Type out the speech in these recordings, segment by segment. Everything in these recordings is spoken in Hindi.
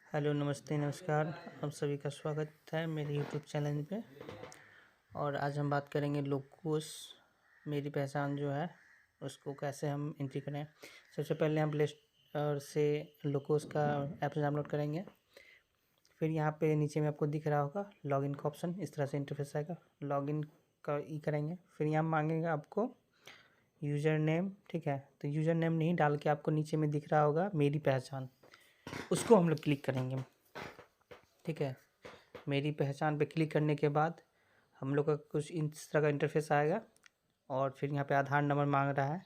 हेलो, नमस्ते, नमस्कार। आप सभी का स्वागत है मेरे यूट्यूब चैनल पे। और आज हम बात करेंगे लोकोस मेरी पहचान जो है उसको कैसे हम एंट्री करें। सबसे पहले हम प्ले स्टोर से लोकोस का ऐप डाउनलोड करेंगे। फिर यहाँ पे नीचे में आपको दिख रहा होगा लॉगिन का ऑप्शन, इस तरह से इंटरफेस आएगा। लॉगिन का करेंगे। फिर यहाँ मांगेगा आपको यूज़र नेम, ठीक है। तो यूज़र नेम नहीं डाल के आपको नीचे में दिख रहा होगा मेरी पहचान, उसको हम लोग क्लिक करेंगे, ठीक है। मेरी पहचान पे क्लिक करने के बाद हम लोग का कुछ इस तरह का इंटरफेस आएगा। और फिर यहाँ पे आधार नंबर मांग रहा है,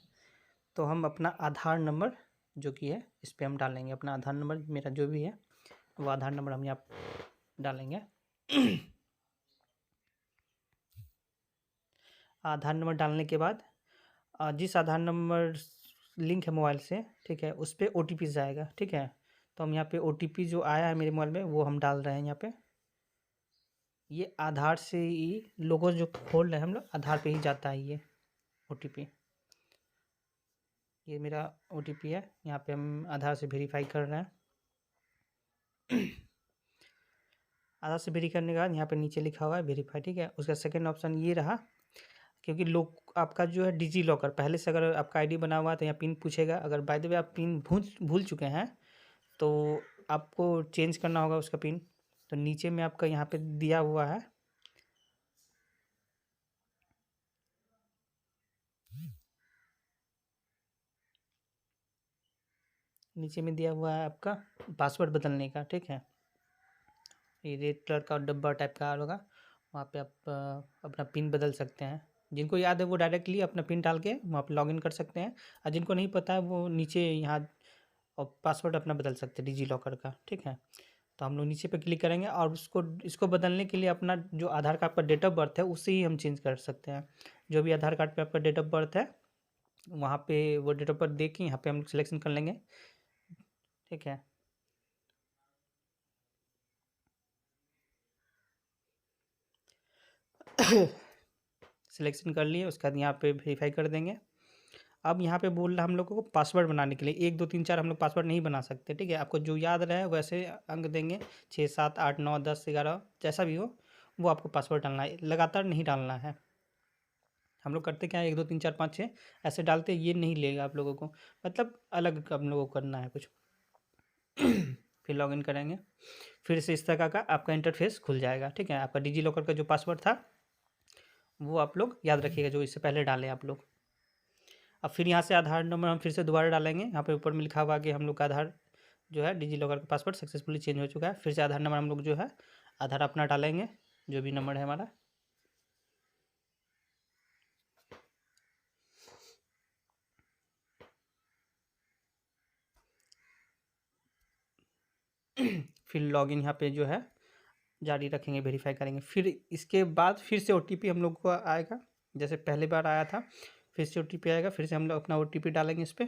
तो हम अपना आधार नंबर जो कि है इस पर हम डालेंगे। अपना आधार नंबर मेरा जो भी है वो आधार नंबर हम यहाँ डालेंगे। आधार नंबर डालने के बाद जिस आधार नंबर लिंक है मोबाइल से, ठीक है, उस पर OTP जाएगा, ठीक है। तो हम यहाँ पे OTP जो आया है मेरे मोबाइल में वो हम डाल रहे हैं यहाँ पे। ये आधार से ही लोगो जो खोल रहे हैं हम लोग, आधार पे ही जाता है ये OTP। ये मेरा OTP है, यहाँ पे हम आधार से वेरीफाई कर रहे हैं। आधार से वेरीफाई करने के बाद यहाँ पे नीचे लिखा हुआ है वेरीफाई, ठीक है। उसका सेकंड ऑप्शन ये रहा, क्योंकि लोग आपका जो है डिजी लॉकर पहले से अगर आपका आईडी बना हुआ है तो यहाँ पिन पूछेगा। अगर बाय द वे आप पिन भूल चुके हैं तो आपको चेंज करना होगा उसका पिन। तो नीचे में आपका यहाँ पे दिया हुआ है, नीचे में दिया हुआ है आपका पासवर्ड बदलने का, ठीक है। ये रेड कलर का डब्बा टाइप का होगा, वहाँ पे आप अपना पिन बदल सकते हैं। जिनको याद है वो डायरेक्टली अपना पिन डाल के वहाँ पे लॉगिन कर सकते हैं, और जिनको नहीं पता है वो नीचे यहाँ और पासवर्ड अपना बदल सकते हैं डिजी लॉकर का, ठीक है। तो हम लोग नीचे पे क्लिक करेंगे और इसको बदलने के लिए अपना जो आधार कार्ड पर डेट ऑफ बर्थ है उससे ही हम चेंज कर सकते हैं। जो भी आधार कार्ड पे आपका डेट ऑफ बर्थ है वहाँ पे वो डेट ऑफ बर्थ दे के यहाँ पे हम लोग सिलेक्शन कर लेंगे, ठीक है। सिलेक्शन कर लिए, उसके बाद यहाँ पे वेरीफाई कर देंगे। अब यहाँ पे बोल रहा है हम लोगों को पासवर्ड बनाने के लिए 1 2 3 4 हम लोग पासवर्ड नहीं बना सकते, ठीक है। आपको जो याद रहे वैसे अंक देंगे, 6 7 8 9 10 11 जैसा भी हो वो आपको पासवर्ड डालना है, लगातार नहीं डालना है। हम लोग करते क्या है 1 2 3 4 5 6 ऐसे डालते, ये नहीं लेगा आप लोगों को, मतलब अलग हम लोगों को करना है कुछ। फिर लॉगिन करेंगे, फिर से इस तरह का आपका इंटरफेस खुल जाएगा, ठीक है। आपका डिजी लॉकर का जो पासवर्ड था वो आप लोग याद रखिएगा जो इससे पहले डालें आप लोग। अब फिर यहाँ से आधार नंबर हम फिर से दोबारा डालेंगे। यहाँ पे ऊपर में लिखा हुआ कि हम लोग का आधार जो है डिजी लॉकर का पासवर्ड सक्सेसफुली चेंज हो चुका है। फिर से आधार नंबर हम लोग जो है आधार अपना डालेंगे, जो भी नंबर है हमारा। फिर लॉगिन यहाँ पे जो है जारी रखेंगे, वेरीफाई करेंगे। फिर इसके बाद फिर से OTP हम लोग को आएगा, जैसे पहले बार आया था। फिर से OTP आएगा, फिर से हम लोग अपना OTP डालेंगे इस पर।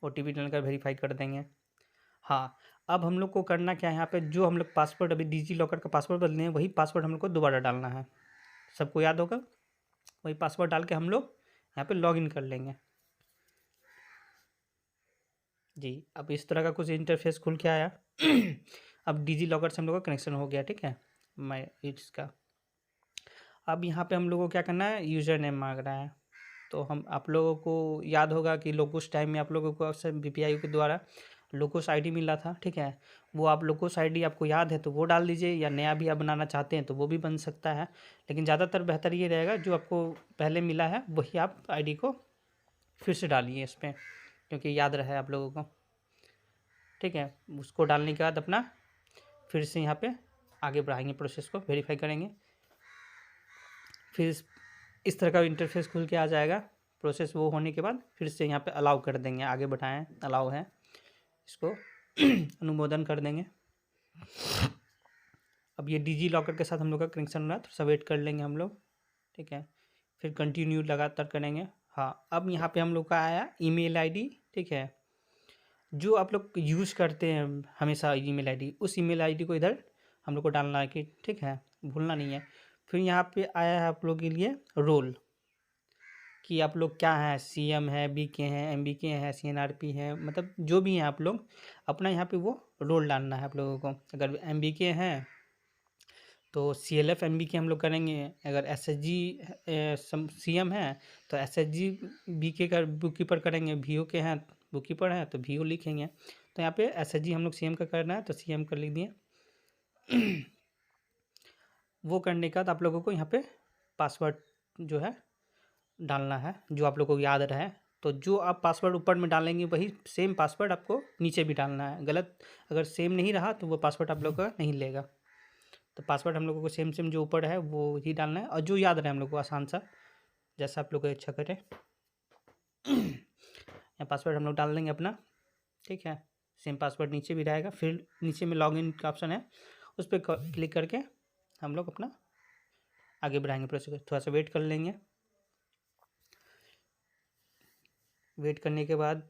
OTP डालकर वेरीफाई कर देंगे। हाँ, अब हम लोग को करना क्या है, यहाँ पे जो हम लोग पासवर्ड अभी डिजी लॉकर का पासवर्ड बदले हैं वही पासवर्ड हम लोग को दोबारा डालना है। सबको याद होगा, वही पासवर्ड डाल के हम लोग यहाँ पे लॉगिन कर लेंगे जी। अब इस तरह का कुछ इंटरफेस खुल के आया। अब डिजी लॉकर से हम लोग का कनेक्शन हो गया, ठीक है। मैं इसका अब यहाँ पे हम लोग को क्या करना है, यूज़र नेम मांग रहा है। तो हम आप लोगों को याद होगा कि लोगोस टाइम में आप लोगों को अक्सर BPI के द्वारा लोगोस ID मिला था, ठीक है। वो आप लोगोस ID आपको याद है तो वो डाल दीजिए, या नया भी आप बनाना चाहते हैं तो वो भी बन सकता है। लेकिन ज़्यादातर बेहतर ये रहेगा जो आपको पहले मिला है वही आप ID को फिर से डालिए इस पर, क्योंकि याद रहे आप लोगों को, ठीक है। उसको डालने के बाद अपना फिर से यहाँ पे आगे बढ़ाएंगे, प्रोसेस को वेरीफाई करेंगे। फिर इस तरह का इंटरफेस खुल के आ जाएगा। प्रोसेस वो होने के बाद फिर से यहाँ पे अलाउ कर देंगे, आगे बढ़ाएं, अलाउ है, इसको अनुमोदन कर देंगे। अब ये डिजी लॉकर के साथ हम लोग का कनेक्शन हो रहा है, थोड़ा सा वेट कर लेंगे हम लोग, ठीक है। फिर कंटिन्यू लगातार करेंगे। हाँ, अब यहाँ पे हम लोग का आया ईमेल ID, ठीक है। जो आप लोग यूज़ करते हैं हमेशा ईमेल ID, उस ईमेल ID को इधर हम लोग को डालना है कि, ठीक है, भूलना नहीं है। फिर यहाँ पे आया है आप लोग के लिए रोल, कि आप लोग क्या हैं, सीएम है, बीके हैं, एमबीके हैं, सीएनआरपी हैं, मतलब जो भी हैं आप लोग अपना यहाँ पे वो रोल डालना है आप लोगों को। अगर एमबीके हैं तो सीएलएफ एमबीके हम लोग करेंगे, अगर एसएचजी सीएम है तो एसएचजी बीके का बुक कीपर करेंगे, वीओ के हैं बुक कीपर हैं तो वीओ लिखेंगे। तो यहाँ पे एसएचजी हम लोग सीएम का करना है तो सीएम कर लिख दिए। वो करने के बाद आप लोगों को यहाँ पे पासवर्ड जो है डालना है, जो आप लोगों को याद रहे। तो जो आप पासवर्ड ऊपर में डालेंगे वही सेम पासवर्ड आपको नीचे भी डालना है। गलत अगर सेम नहीं रहा तो वो पासवर्ड आप लोग का नहीं लेगा। तो पासवर्ड हम लोगों को सेम सेम जो ऊपर है वो ही डालना है, और जो याद रहे हम लोग को आसान सा, जैसा आप लोग को इच्छा करें। यहाँ पासवर्ड हम लोग डाल देंगे अपना, ठीक है। सेम पासवर्ड नीचे भी रहेगा। फिर नीचे में लॉगिन का ऑप्शन है, उस पर क्लिक करके हम लोग अपना आगे बढ़ाएंगे प्रोसेस। थोड़ा सा वेट कर लेंगे। वेट करने के बाद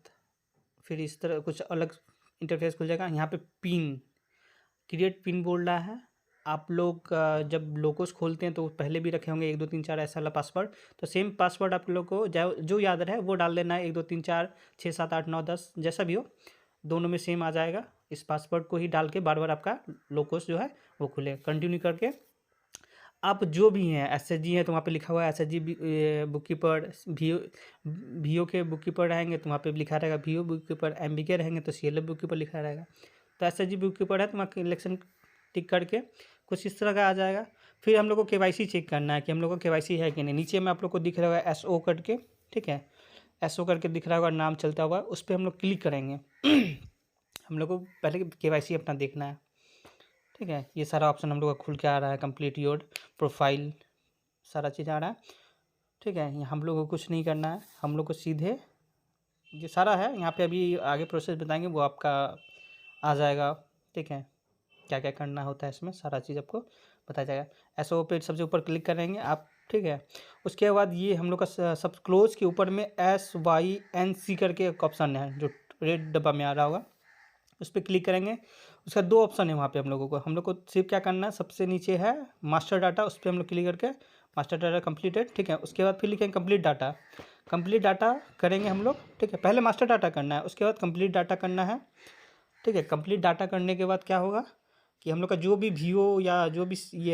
फिर इस तरह कुछ अलग इंटरफेस खुल जाएगा। यहाँ पे पिन, क्रिएट पिन बोल रहा है। आप लोग जब लोगोस खोलते हैं तो पहले भी रखे होंगे 1 2 3 4 ऐसा वाला पासवर्ड, तो सेम पासवर्ड आप लोग को जो याद रहे वो डाल देना है। 1 2 3 4 6 7 8 9 10 जैसा भी हो, दोनों में सेम आ जाएगा। इस पासवर्ड को ही डाल के बार बार आपका लोगोस जो है वो खुले। कंटिन्यू करके आप जो भी हैं, एसएचजी है तो वहाँ पे लिखा हुआ है एसएचजी बुक कीपर, वीओ के बुक कीपर रहेंगे तो वहाँ पे लिखा रहेगा वीओ बुक कीपर, एमबीके रहेंगे तो सीएलएफ बुक कीपर लिखा रहेगा। तो एसएचजी बुक कीपर है तो वहाँ इलेक्शन टिक करके कुछ इस तरह का आ जाएगा। फिर हम लोग को केवाईसी चेक करना है कि हम लोग को केवाईसी है कि नहीं। नीचे में आप लोग को दिख रहा होगा एसओ करके, ठीक है, एसओ करके दिख रहा होगा नाम चलता हुआ, उस पर हम लोग क्लिक करेंगे। हम लोग को पहले केवाईसी अपना देखना है, ठीक है। ये सारा ऑप्शन हम लोग का खुल के आ रहा है, कंप्लीट योर प्रोफाइल, सारा चीज़ आ रहा है, ठीक है। हम लोग को कुछ नहीं करना है, हम लोग को सीधे जो सारा है यहाँ पे अभी आगे प्रोसेस बताएंगे वो आपका आ जाएगा, ठीक है। क्या क्या करना होता है इसमें सारा चीज़ आपको बताया जाएगा। एसओ पे सबसे ऊपर क्लिक करेंगे आप, ठीक है। उसके बाद ये हम लोग का सब क्लोज के ऊपर में SYNC करके एक ऑप्शन है जो रेड डब्बा में आ रहा होगा, उस पर क्लिक करेंगे। उसका 2 ऑप्शन है वहाँ पे। हम लोग को सिर्फ क्या करना है, सबसे नीचे है मास्टर डाटा, उस पर हम लोग क्लिक करके मास्टर डाटा कंप्लीटेड, ठीक है। उसके बाद फिर लिखेंगे कंप्लीट डाटा। कंप्लीट डाटा करेंगे हम लोग, ठीक है। पहले मास्टर डाटा करना है, उसके बाद कंप्लीट डाटा करना है, ठीक है। कंप्लीट डाटा करने के बाद क्या होगा कि हम लोग का जो भी वीओ या जो भी ये